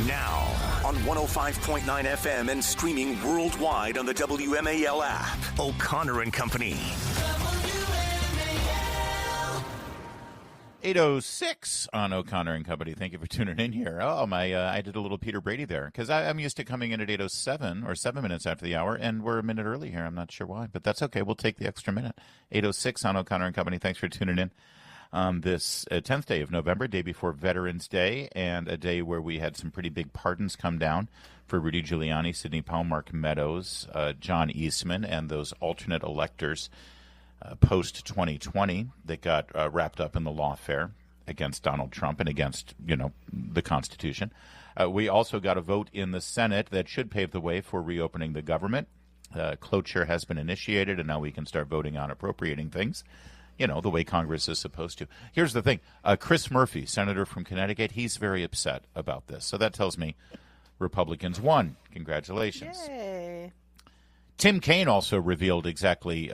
Now, on 105.9 FM and streaming worldwide on the WMAL app, O'Connor and Company. 8:06 on O'Connor and Company. Thank you for tuning in here. I did a little Peter Brady there because I'm used to coming in at 8:07 or 7 minutes after the hour, and we're a minute early here. I'm not sure why, but that's okay. We'll take the extra minute. 8:06 on O'Connor and Company. Thanks for tuning in on this 10th day of November, day before Veterans Day, and a day where we had some pretty big pardons come down for Rudy Giuliani, Sidney Powell, Mark Meadows, John Eastman, and those alternate electors post-2020 that got wrapped up in the lawfare against Donald Trump and against, the Constitution. We also got a vote in the Senate that should pave the way for reopening the government. Cloture has been initiated, and now we can start voting on appropriating things, the way Congress is supposed to. Here's the thing. Chris Murphy, senator from Connecticut, he's very upset about this. So that tells me Republicans won. Congratulations. Yay. Tim Kaine also revealed exactly,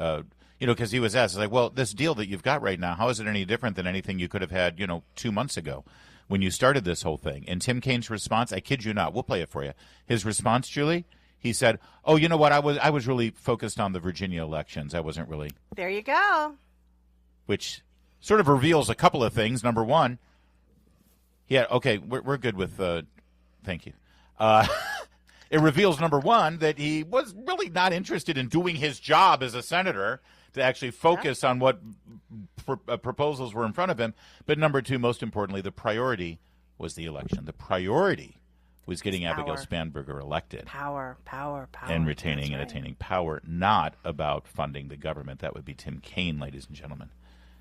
because he was asked, well, this deal that you've got right now, how is it any different than anything you could have had, 2 months ago when you started this whole thing? And Tim Kaine's response, I kid you not, we'll play it for you. His response, Julie, he said, oh, you know what, I was really focused on the Virginia elections. I wasn't really. There you go. Which sort of reveals a couple of things. Number one, we're good with, thank you. It reveals, number one, that he was really not interested in doing his job as a senator to actually focus on what proposals were in front of him. But number two, most importantly, the priority was the election. The priority was getting Abigail Spanberger elected. Power. And retaining and attaining power, not about funding the government. That would be Tim Kaine, ladies and gentlemen.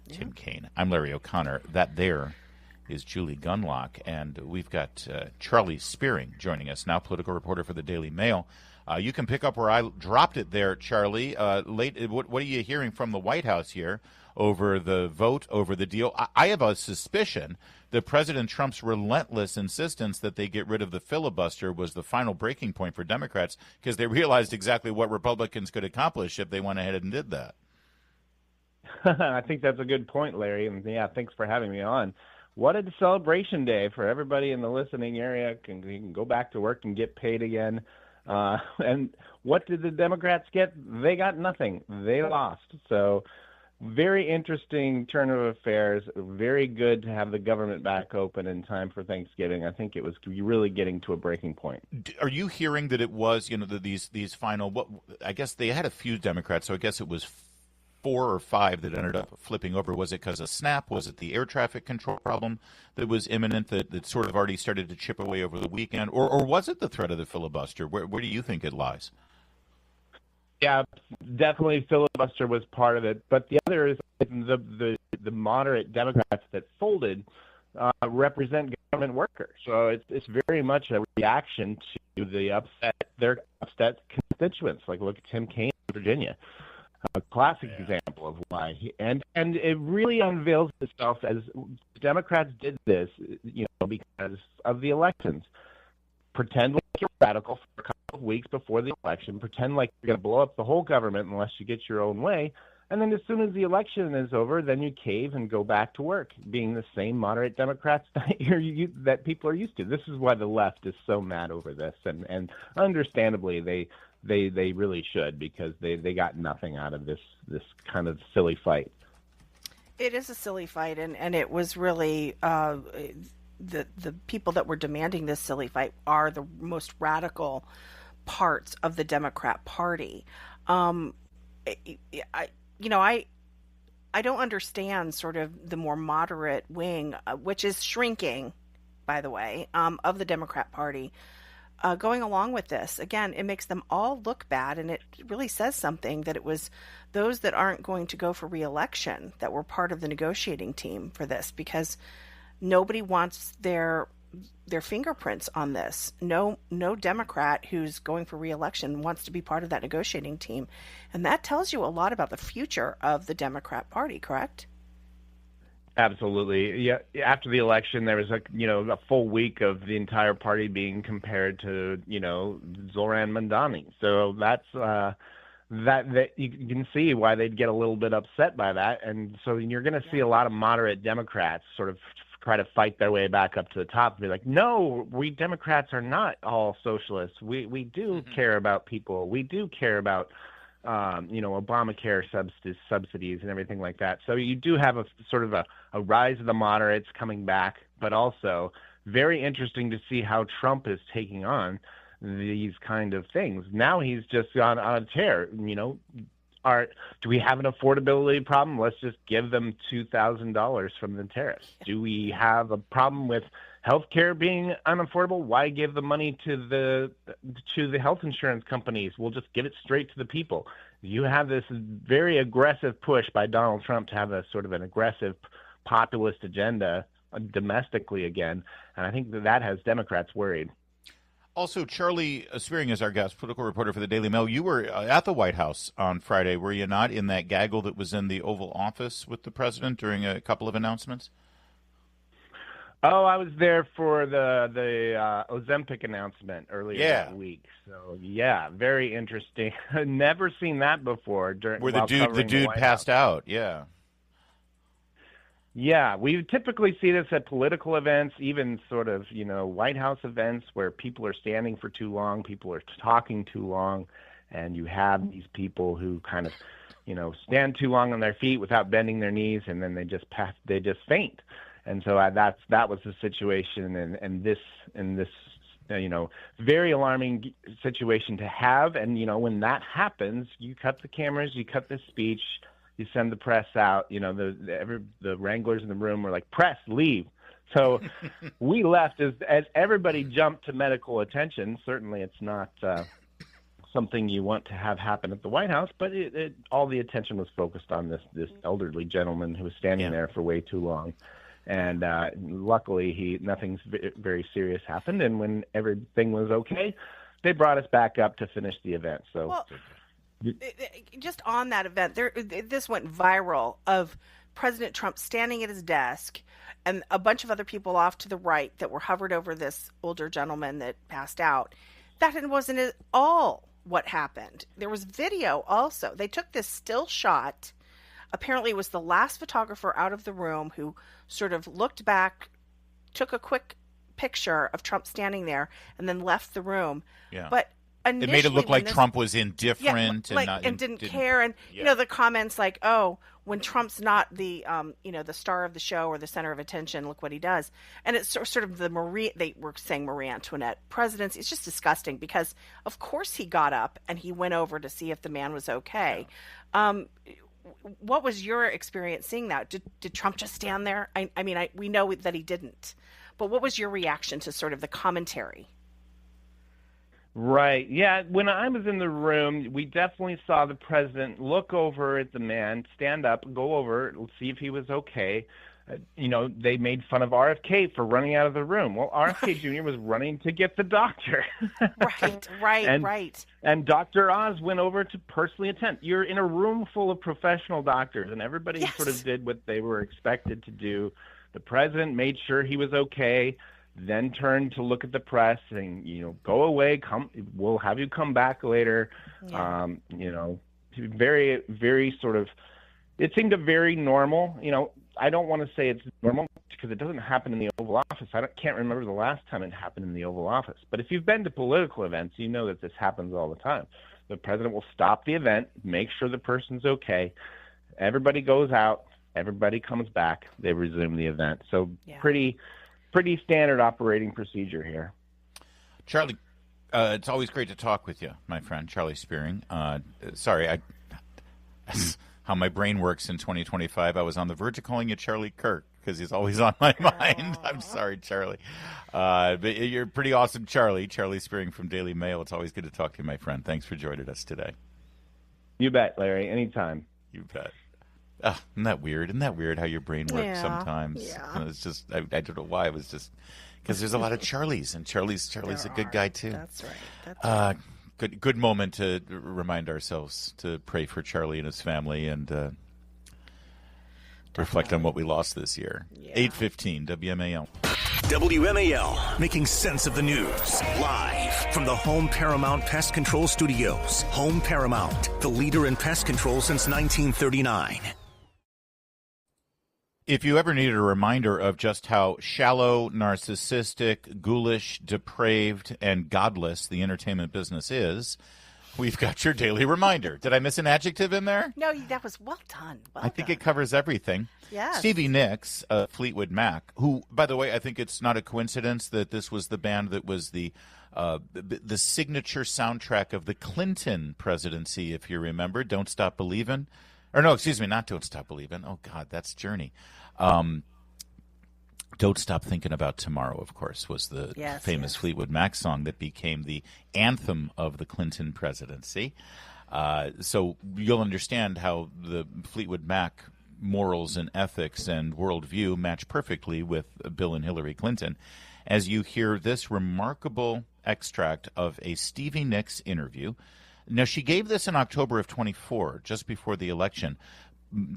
Yeah. Tim Kaine. I'm Larry O'Connor. That there is Julie Gunlock, and we've got Charlie Spiering joining us now, political reporter for the Daily Mail. You can pick up where I dropped it there, Charlie. What are you hearing from the White House here over the vote, over the deal? I have a suspicion that President Trump's relentless insistence that they get rid of the filibuster was the final breaking point for Democrats because they realized exactly what Republicans could accomplish if they went ahead and did that. I think that's a good point, Larry. And thanks for having me on. What a celebration day for everybody in the listening area. You can go back to work and get paid again. And what did the Democrats get? They got nothing. They lost. So very interesting turn of affairs. Very good to have the government back open in time for Thanksgiving. I think it was really getting to a breaking point. Are you hearing that it was, these final, I guess they had a few Democrats, so I guess it was 4 or 5 that ended up flipping over. Was it because of SNAP? Was it the air traffic control problem that was imminent that sort of already started to chip away over the weekend? Or was it the threat of the filibuster? Where do you think it lies? Yeah, definitely filibuster was part of it. But the other is the moderate Democrats that folded represent government workers. So it's very much a reaction to their upset constituents. Like look at Tim Kaine in Virginia. A classic example of why, and it really unveils itself as Democrats did this, because of the elections. Pretend like you're radical for a couple of weeks before the election. Pretend like you're going to blow up the whole government unless you get your own way. And then as soon as the election is over, then you cave and go back to work, being the same moderate Democrats that people are used to. This is why the left is so mad over this, and understandably they really should, because they got nothing out of this kind of silly fight. It is a silly fight, and it was really the people that were demanding this silly fight are the most radical parts of the Democrat Party. I don't understand sort of the more moderate wing, which is shrinking, by the way, of the Democrat Party. Going along with this, again, it makes them all look bad, and it really says something that it was those that aren't going to go for re-election that were part of the negotiating team for this, because nobody wants their fingerprints on this. No Democrat who's going for re-election wants to be part of that negotiating team, and that tells you a lot about the future of the Democrat Party, correct? Absolutely. Yeah. After the election, there was a full week of the entire party being compared to, Zoran Mandani. So that's that you can see why they'd get a little bit upset by that. And so you're going to see a lot of moderate Democrats sort of try to fight their way back up to the top and be like, no, we Democrats are not all socialists. We do care about people. We do care about, Obamacare subsidies and everything like that. So you do have a sort of a rise of the moderates coming back, but also very interesting to see how Trump is taking on these kind of things. Now he's just on a tear, do we have an affordability problem? Let's just give them $2,000 from the tariffs. Do we have a problem with health care being unaffordable? Why give the money to the health insurance companies? We'll just give it straight to the people. You have this very aggressive push by Donald Trump to have a sort of an aggressive populist agenda domestically again, and I think that has Democrats worried. Also, Charlie Spiering is our guest, political reporter for the Daily Mail. You were at the White House on Friday, were you not, in that gaggle that was in the Oval Office with the president during a couple of announcements? Oh, I was there for the Ozempic announcement earlier that week. So, yeah, very interesting. Never seen that before. Where the dude passed out, yeah. Yeah, we typically see this at political events, even sort of, White House events where people are standing for too long, people are talking too long, and you have these people who kind of, stand too long on their feet without bending their knees, and then they just faint. And so that was the situation, and this very alarming situation to have. And, when that happens, you cut the cameras, you cut the speech, you send the press out. The wranglers in the room were like, press, leave. So we left as everybody jumped to medical attention. Certainly it's not something you want to have happen at the White House, but all the attention was focused on this elderly gentleman who was standing there for way too long. And luckily, nothing very serious happened. And when everything was okay, they brought us back up to finish the event. So. Well, just on that event, this went viral of President Trump standing at his desk and a bunch of other people off to the right that were hovered over this older gentleman that passed out. That wasn't at all what happened. There was video also. They took this still shot. Apparently it was the last photographer out of the room who sort of looked back, took a quick picture of Trump standing there, and then left the room. Yeah. But it made it look like Trump was indifferent and didn't care. And, the comments like, oh, when Trump's not the, the star of the show or the center of attention, look what he does. And it's sort of they were saying Marie Antoinette presidency. It's just disgusting because, of course, he got up and he went over to see if the man was okay. Yeah. What was your experience seeing that? Did Trump just stand there? We know that he didn't. But what was your reaction to sort of the commentary? Right. Yeah. When I was in the room, we definitely saw the president look over at the man, stand up, go over, see if he was okay. They made fun of RFK for running out of the room. Well, RFK Jr. was running to get the doctor. Right. And Dr. Oz went over to personally attend. You're in a room full of professional doctors, and everybody sort of did what they were expected to do. The president made sure he was okay, then turned to look at the press and, go away, we'll have you come back later. Yeah. Very, very sort of, it seemed very normal. I don't want to say it's normal because it doesn't happen in the Oval Office. Can't remember the last time it happened in the Oval Office. But if you've been to political events, you know that this happens all the time. The president will stop the event, make sure the person's okay. Everybody goes out. Everybody comes back. They resume the event. So pretty standard operating procedure here. Charlie, it's always great to talk with you, my friend, Charlie Spiering. Sorry, how my brain works in 2025. I was on the verge of calling you Charlie Kirk because he's always on my mind. I'm sorry, Charlie. But you're pretty awesome, Charlie. Charlie Spiering from Daily Mail. It's always good to talk to you, my friend. Thanks for joining us today. You bet, Larry. Anytime. You bet. Isn't that weird? Isn't that weird how your brain works sometimes? Yeah. It's just, I don't know why. It was just because there's a lot of Charlies, and Charlie's a good guy, too. That's right. Good moment to remind ourselves to pray for Charlie and his family and reflect on what we lost this year. 8:15 WMAL. WMAL, making sense of the news. Live from the Home Paramount Pest Control Studios. Home Paramount, the leader in pest control since 1939. If you ever needed a reminder of just how shallow, narcissistic, ghoulish, depraved, and godless the entertainment business is, we've got your daily reminder. Did I miss an adjective in there? No, that was well done. I think it covers everything. Yes. Stevie Nicks, Fleetwood Mac, who, by the way, I think it's not a coincidence that this was the band that was the signature soundtrack of the Clinton presidency, if you remember. Don't Stop Believin'. Or no, excuse me, not Don't Stop Believin'. Oh, God, that's Journey. Don't Stop Thinking About Tomorrow, of course, was the famous Fleetwood Mac song that became the anthem of the Clinton presidency. So you'll understand how the Fleetwood Mac morals and ethics and worldview match perfectly with Bill and Hillary Clinton as you hear this remarkable extract of a Stevie Nicks interview. Now, she gave this in October of 24, just before the election,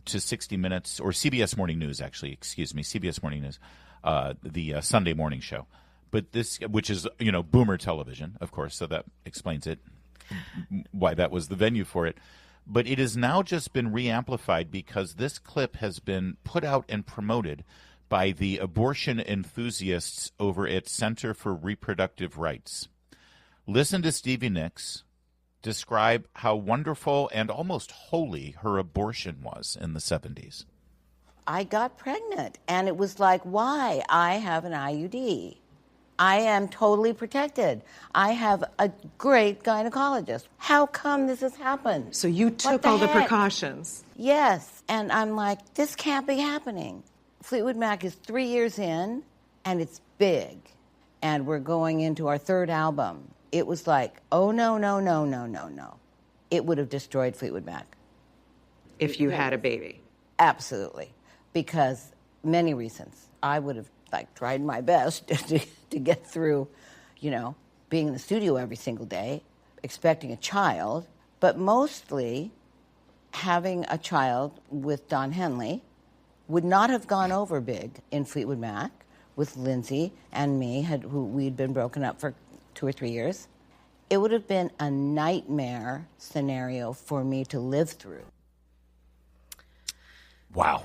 to 60 Minutes, or CBS Morning News, actually, CBS Morning News, the Sunday morning show. But this, which is, boomer television, of course, so that explains it, why that was the venue for it. But it has now just been re-amplified because this clip has been put out and promoted by the abortion enthusiasts over at Center for Reproductive Rights. Listen to Stevie Nicks describe how wonderful and almost holy her abortion was in the 70s. I got pregnant, and it was like, why? I have an IUD. I am totally protected. I have a great gynecologist. How come this has happened? So you took all the precautions. Yes, and I'm like, this can't be happening. Fleetwood Mac is 3 years in, and it's big, and we're going into our third album. It was like, oh, no. It would have destroyed Fleetwood Mac. If you had a baby. Absolutely. Because many reasons. I would have tried my best to get through, being in the studio every single day, expecting a child, but mostly having a child with Don Henley would not have gone over big in Fleetwood Mac with Lindsay and me, who we'd been broken up for 2 or 3 years. It would have been a nightmare scenario for me to live through. Wow.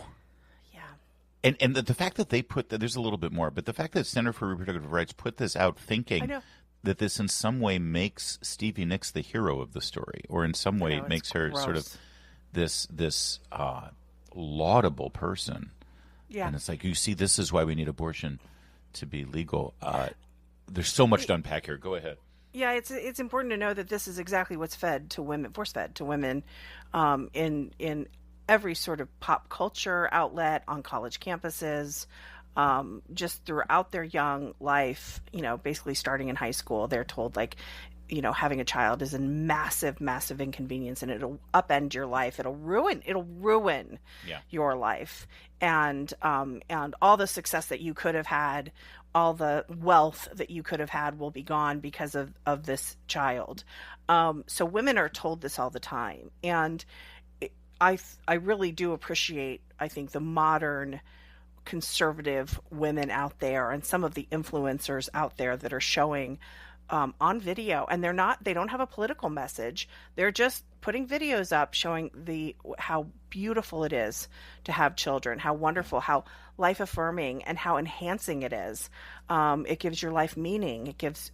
Yeah. And the fact that they put there's a little bit more, but the fact that Center for Reproductive Rights put this out thinking that this in some way makes Stevie Nicks the hero of the story, or in some way makes her sort of this laudable person. Yeah. And it's like, you see, this is why we need abortion to be legal. There's so much to unpack here. Go ahead. Yeah, it's important to know that this is exactly what's force-fed to women in every sort of pop culture outlet, on college campuses, just throughout their young life, basically starting in high school. They're told, having a child is a massive, massive inconvenience, and it'll upend your life. It'll ruin your life. And all the success that you could have had, all the wealth that you could have had will be gone because of this child. So women are told this all the time. And I really do appreciate, I think, the modern conservative women out there and some of the influencers out there that are showing on video, and they don't have a political message. They're just putting videos up showing how beautiful it is to have children, how wonderful, how life affirming, and how enhancing it is. It gives your life meaning. It gives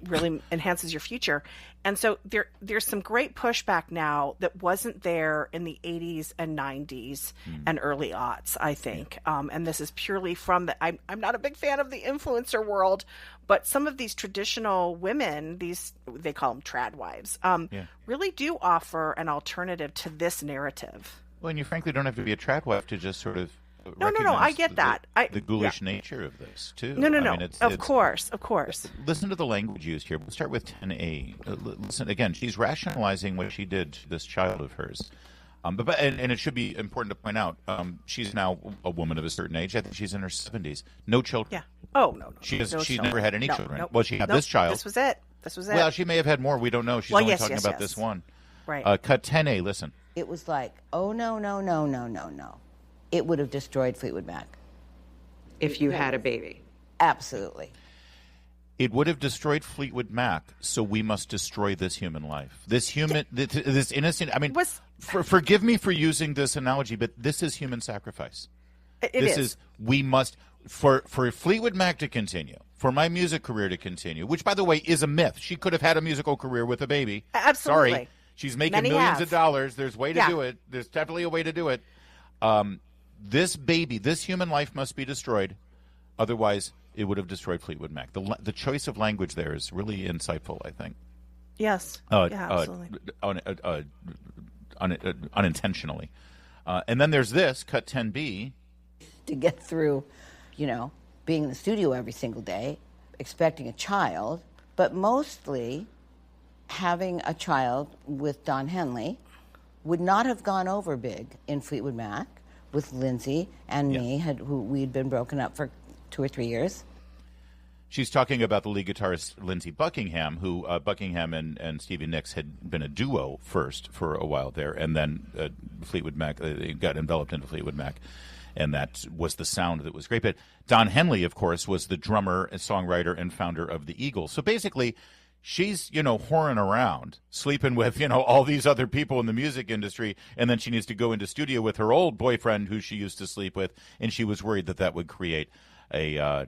really enhances your future. And so there's some great pushback now that wasn't there in the 80s and 90s and early aughts, I think. And this is purely from I'm not a big fan of the influencer world, but some of these traditional women, they call them trad wives, really do offer an alternative to this narrative. Well, and you frankly don't have to be a trad wife to just sort of No, I get that. The ghoulish nature of this, too. No. I mean, of course. Listen to the language used here. We'll start with 10A. Listen, again, she's rationalizing what she did to this child of hers. But it should be important to point out, she's now a woman of a certain age. I think she's in her 70s. No children. Yeah. Oh, no. She's never had any children. Nope. Well, she had this child. This was it. Well, she may have had more. We don't know. She's only talking about this one. Right. Cut 10A. Listen. It was like, oh, no. It would have destroyed Fleetwood Mac. If you had a baby. Absolutely. It would have destroyed Fleetwood Mac, so we must destroy this human life. This innocent. I mean, forgive me for using this analogy, but this is human sacrifice. This is we must for Fleetwood Mac to continue, for my music career to continue, which, by the way, is a myth. She could have had a musical career with a baby. Absolutely. Sorry, she's making millions of dollars. There's a way to do it. There's definitely a way to do it. This baby, this human life must be destroyed. Otherwise, it would have destroyed Fleetwood Mac. The choice of language there is really insightful, I think. Yes. Absolutely. Unintentionally. And then there's this, cut 10B. To get through, being in the studio every single day, expecting a child, but mostly having a child with Don Henley would not have gone over big in Fleetwood Mac with Lindsay and me, who we'd been broken up for 2 or 3 years. She's talking about the lead guitarist Lindsey Buckingham, who Buckingham and Stevie Nicks had been a duo first for a while there, and then Fleetwood Mac got enveloped into Fleetwood Mac, and that was the sound that was great. But Don Henley, of course, was the drummer and songwriter and founder of the Eagles. So basically, she's, whoring around, sleeping with, all these other people in the music industry, and then she needs to go into studio with her old boyfriend who she used to sleep with, and she was worried that would create a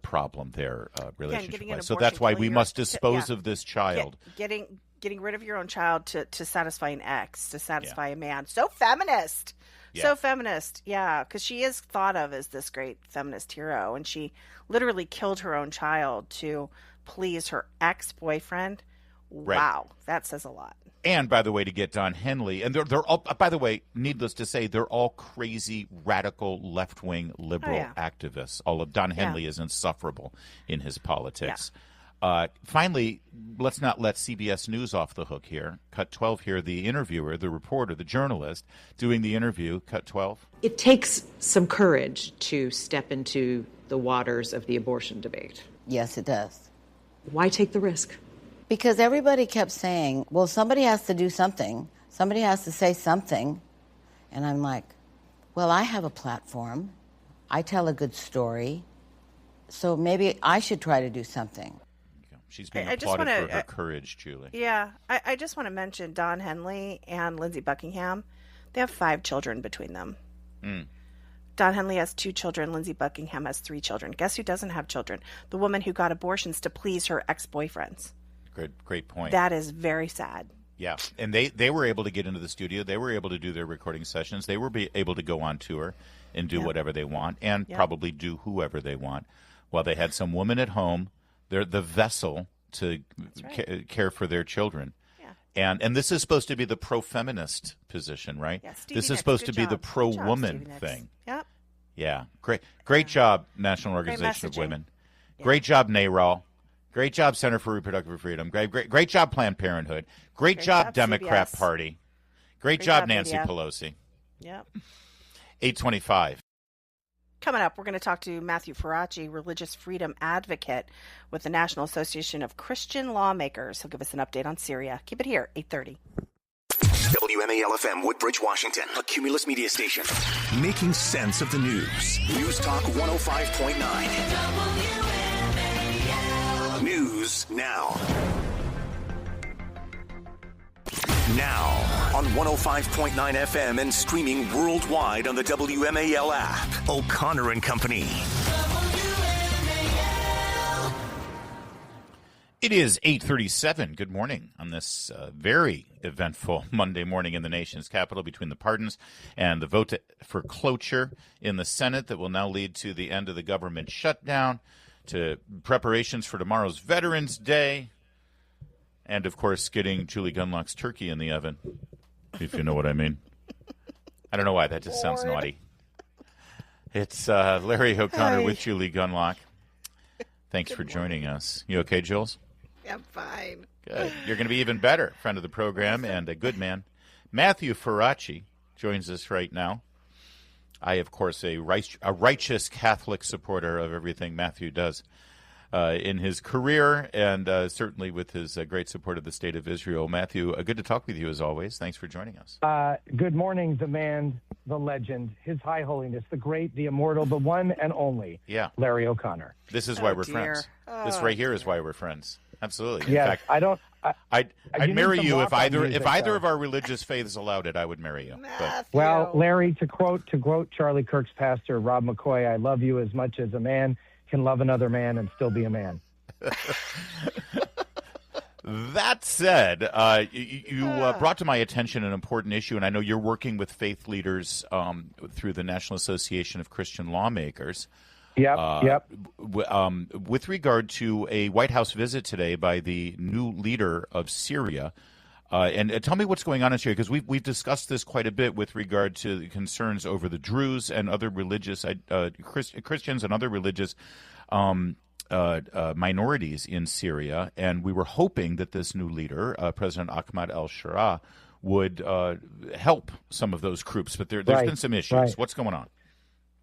problem there, relationship-wise. So that's why we must dispose of this child. Getting rid of your own child to satisfy an ex, to satisfy a man. So feminist. Yeah. So feminist, because she is thought of as this great feminist hero, and she literally killed her own child to please her ex-boyfriend. Right. Wow, that says a lot. And, by the way, to get Don Henley, and they're all, by the way, needless to say, they're all crazy, radical, left-wing, liberal activists. All of Don Henley is insufferable in his politics. Yeah. Finally, let's not let CBS News off the hook here. Cut 12 here, the interviewer, the reporter, the journalist doing the interview, cut 12. It takes some courage to step into the waters of the abortion debate. Yes, it does. Why take the risk? Because everybody kept saying, well, somebody has to do something. Somebody has to say something. And I'm like, well, I have a platform. I tell a good story. So maybe I should try to do something. She's being applauded for her courage, Julie. Yeah. I just want to mention Don Henley and Lindsey Buckingham. They have 5 children between them. Don Henley has 2 children. Lindsey Buckingham has 3 children. Guess who doesn't have children? The woman who got abortions to please her ex-boyfriends. Great point. That is very sad. Yeah, and they were able to get into the studio. They were able to do their recording sessions. They were able to go on tour and do whatever they want, and probably do whoever they want, while they had some woman at home. They're the vessel to care for their children. Yeah. And this is supposed to be the pro-feminist position, right? Yeah, this is supposed to be the pro-woman thing. Yep. Yeah. Great job, National Organization of Women. Yeah. Great job, NARAL. Great job, Center for Reproductive Freedom. Great job, Planned Parenthood. Great job, Democrat CBS. Party. Great job, Nancy Pelosi. Yep. 8:25. Coming up, we're going to talk to Matthew Faraci, religious freedom advocate with the National Association of Christian Lawmakers. He'll give us an update on Syria. Keep it here, 8:30. WMAL-FM, Woodbridge, Washington, a Cumulus media station. Making sense of the news. News Talk 105.9. WMAL. News now. Now, on 105.9 FM and streaming worldwide on the WMAL app. O'Connor and Company. It is 8:37. Good morning on this very eventful Monday morning in the nation's capital, between the pardons and the vote for cloture in the Senate that will now lead to the end of the government shutdown, to preparations for tomorrow's Veterans Day, and, of course, getting Julie Gunlock's turkey in the oven, if you know what I mean. I don't know why. That just sounds naughty. It's Larry O'Connor with Julie Gunlock. Thanks for joining us. You okay, Jules? I'm fine. Good. You're going to be even better. Friend of the program and a good man. Matthew Faraci joins us right now. I, of course, a righteous Catholic supporter of everything Matthew does. in his career, and certainly with his great support of the State of Israel. Matthew, good to talk with you as always. Thanks for joining us. Good morning, the man, the legend, His High Holiness, the great, the immortal, the one and only, Larry O'Connor. This is why we're friends. This right here is why we're friends. Absolutely. Yes, in fact, I'd marry you if either of our religious faiths allowed it. I would marry you. But. Well, Larry, to quote Charlie Kirk's pastor Rob McCoy, I love you as much as a man can love another man and still be a man. That said, you brought to my attention an important issue, and I know you're working with faith leaders through the National Association of Christian Lawmakers. Yep. With regard to a White House visit today by the new leader of Syria, and tell me what's going on in Syria, because we've discussed this quite a bit with regard to the concerns over the Druze and other religious Christians and other religious minorities in Syria, and we were hoping that this new leader, President Ahmad al-Sharaa, would help some of those groups, but there's been some issues. Right. What's going on?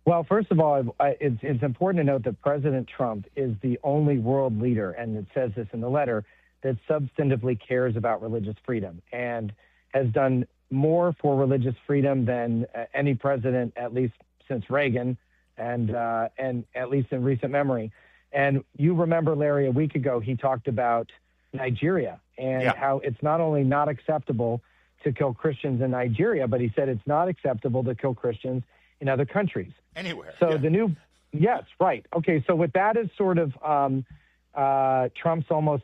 Well, first of all, it's important to note that President Trump is the only world leader, and it says this in the letter, that substantively cares about religious freedom and has done more for religious freedom than any president, at least since Reagan, and at least in recent memory. And you remember, Larry, a week ago, he talked about Nigeria and how it's not only not acceptable to kill Christians in Nigeria, but he said it's not acceptable to kill Christians in other countries. Anywhere. So the new, yes, right. Okay, so with that is sort of Trump's almost,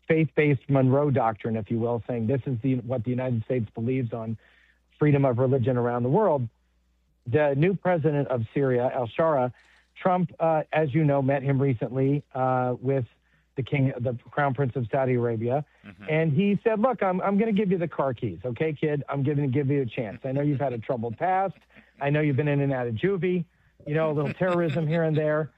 faith-based Monroe doctrine, if you will, saying this is what the United States believes on freedom of religion around the world. The new president of Syria, al-Sharaa, Trump, as you know, met him recently with the Crown Prince of Saudi Arabia, and he said, "Look, I'm going to give you the car keys, okay, kid? I'm going to give you a chance. I know you've had a troubled past. I know you've been in and out of juvie, a little terrorism here and there.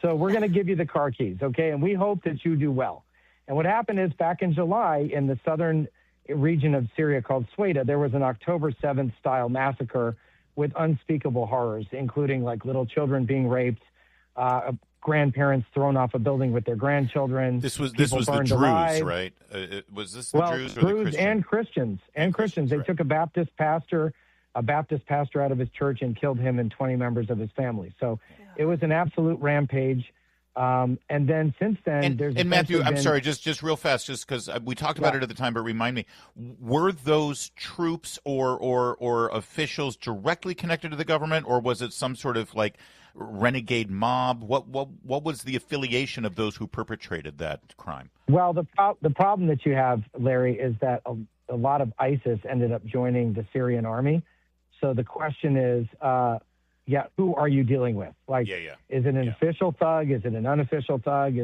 So we're going to give you the car keys, okay? And we hope that you do well." And what happened is back in July in the southern region of Syria called Sweda, there was an October 7th style massacre with unspeakable horrors, including like little children being raped, grandparents thrown off a building with their grandchildren. This was the Druze, alive. Right? Was this the Druze or the Christians? And Christians. They took a Baptist pastor out of his church and killed him and 20 members of his family. So it was an absolute rampage. And then since then, and Matthew, I'm sorry, just real fast, just because we talked about it at the time, but remind me, were those troops or officials directly connected to the government, or was it some sort of like renegade mob? What was the affiliation of those who perpetrated that crime? Well, the problem that you have, Larry, is that a lot of ISIS ended up joining the Syrian army. So the question is, who are you dealing with? Like, is it an official thug? Is it an unofficial thug?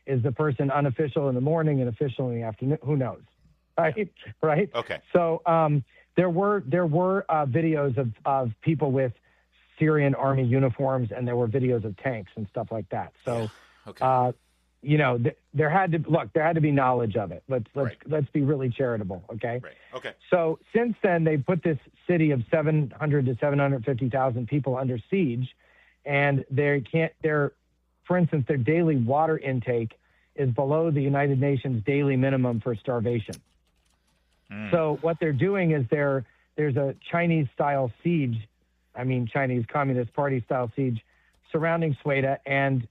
Is the person unofficial in the morning and official in the afternoon? Who knows? Right? Yeah. Right? Okay. So there were videos of people with Syrian army uniforms, and there were videos of tanks and stuff like that. So, there had to be knowledge of it. Let's be really charitable, okay? Right. Okay. So since then, they put this city of 700 to 750,000 people under siege, and for instance, their daily water intake is below the United Nations daily minimum for starvation. So what they're doing is there's a Chinese-style siege, Chinese Communist Party-style siege surrounding Sweda, and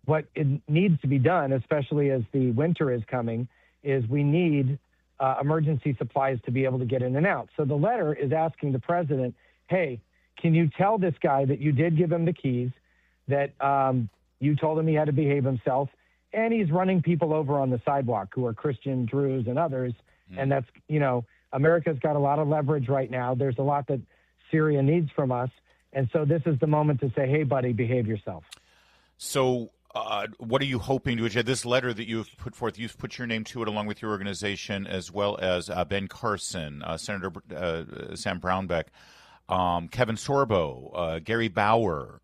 what it needs to be done, especially as the winter is coming, is we need emergency supplies to be able to get in and out. So the letter is asking the president, hey, can you tell this guy that you did give him the keys, that you told him he had to behave himself, and he's running people over on the sidewalk who are Christian, Druze, and others. And that's, America's got a lot of leverage right now. There's a lot that Syria needs from us. And so this is the moment to say, hey, buddy, behave yourself. So what are you hoping to achieve? This letter that you've put forth, you've put your name to it along with your organization, as well as Ben Carson, Senator Sam Brownback, Kevin Sorbo, Gary Bauer,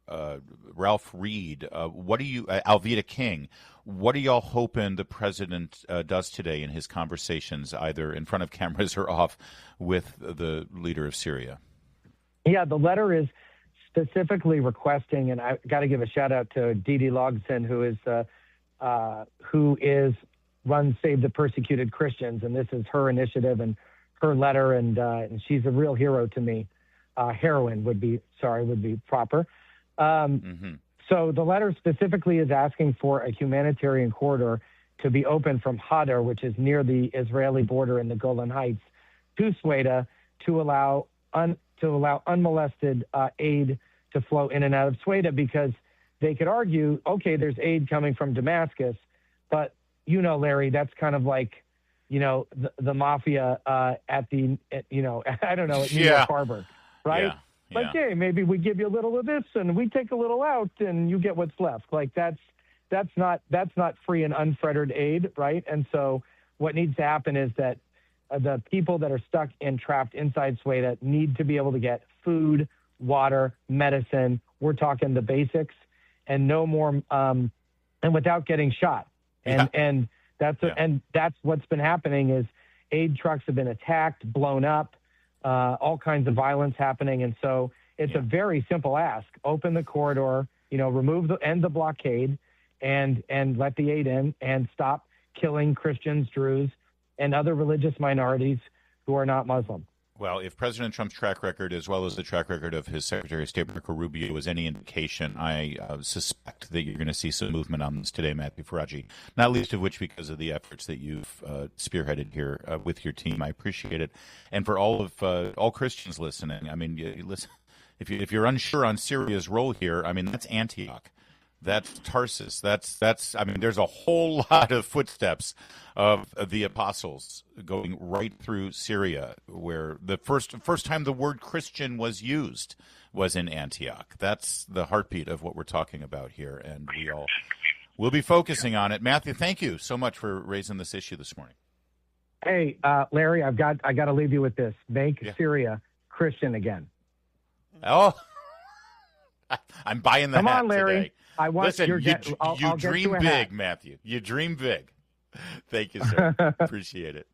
Ralph Reed. Alveda King. What are y'all hoping the president does today in his conversations, either in front of cameras or off, with the leader of Syria? Yeah, the letter is specifically requesting, and I got to give a shout out to Dee Dee Logson, who runs Save the Persecuted Christians, and this is her initiative and her letter, and she's a real hero to me. Heroine would be proper. So the letter specifically is asking for a humanitarian corridor to be open from Hadar, which is near the Israeli border in the Golan Heights, to Sweda to allow unmolested aid to flow in and out of Sweda, because they could argue, okay, there's aid coming from Damascus, but Larry, that's kind of like, the mafia at New York Harbor, right? Yeah. Like, hey, maybe we give you a little of this and we take a little out and you get what's left. Like that's not free and unfettered aid, right? And so what needs to happen is that the people that are stuck and trapped inside Sweda need to be able to get food, water, medicine. We're talking the basics, and no more, and without getting shot. And that's what's been happening is aid trucks have been attacked, blown up, all kinds of violence happening. And so it's a very simple ask: open the corridor, end the blockade, and let the aid in, and stop killing Christians, Druze, and other religious minorities who are not Muslim. Well, if President Trump's track record, as well as the track record of his Secretary of State, Marco Rubio, is any indication, I suspect that you're going to see some movement on this today, Matthew Faraci, not least of which because of the efforts that you've spearheaded here with your team. I appreciate it. And for all Christians listening, I mean, listen, if you're unsure on Syria's role here, I mean, that's Antioch. That's Tarsus. That's. I mean, there's a whole lot of footsteps of the apostles going right through Syria, where the first time the word Christian was used was in Antioch. That's the heartbeat of what we're talking about here, and we'll be focusing on it. Matthew, thank you so much for raising this issue this morning. Hey, Larry, I got to leave you with this: make Syria Christian again. Oh, I'm buying the Come hat on, Larry. today. Listen, you dream big, Matthew. You dream big. Thank you, sir. Appreciate it.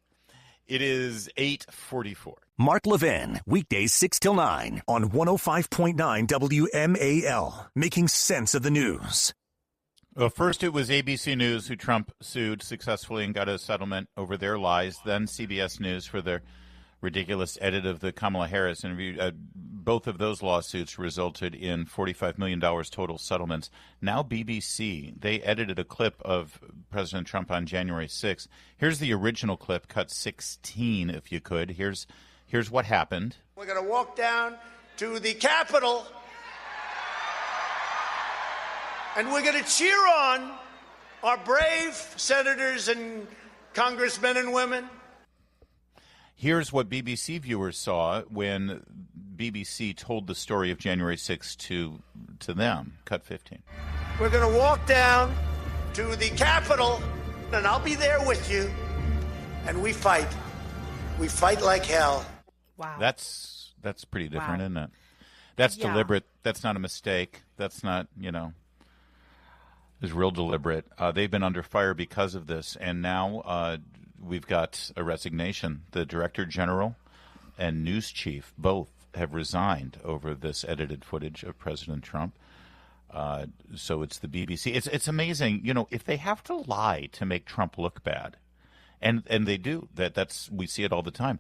It is 8:44. Mark Levin, weekdays 6 till 9 on 105.9 WMAL, making sense of the news. Well, first it was ABC News who Trump sued successfully and got a settlement over their lies. Then CBS News for their ridiculous edit of the Kamala Harris interview. Both of those lawsuits resulted in $45 million total settlements. Now BBC, they edited a clip of President Trump on January 6th. Here's the original clip, cut 16, if you could. Here's what happened. We're going to walk down to the Capitol, and we're going to cheer on our brave senators and congressmen and women. Here's what BBC viewers saw when BBC told the story of January 6th to them. Cut 15. We're going to walk down to the Capitol, and I'll be there with you, and we fight. We fight like hell. Wow. That's pretty different, isn't it? That's deliberate. That's not a mistake. That's not, it's real deliberate. They've been under fire because of this, and now we've got a resignation. The Director General and News Chief both have resigned over this edited footage of President Trump. So it's the BBC. It's amazing, if they have to lie to make Trump look bad, and they do, that's we see it all the time.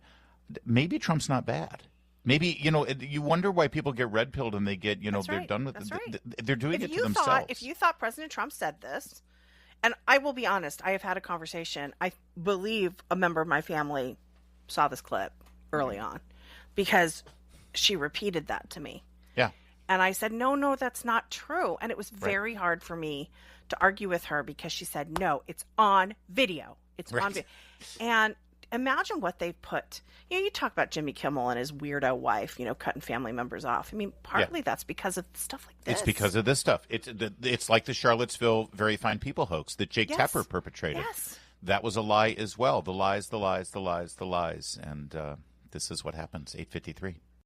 Maybe Trump's not bad. Maybe, you wonder why people get red-pilled and they get, they're done with it. They're doing it to themselves. If you thought President Trump said this, and I will be honest, I have had a conversation. I believe a member of my family saw this clip early on because she repeated that to me. Yeah. And I said, no, that's not true. And it was very hard for me to argue with her because she said, no, it's on video. It's on video. And imagine what they've put. You talk about Jimmy Kimmel and his weirdo wife, cutting family members off. I mean, partly that's because of stuff like this. It's because of this stuff. It's like the Charlottesville Very Fine People hoax that Jake Tapper perpetrated. Yes. That was a lie as well. The lies. And this is what happens. 8:53.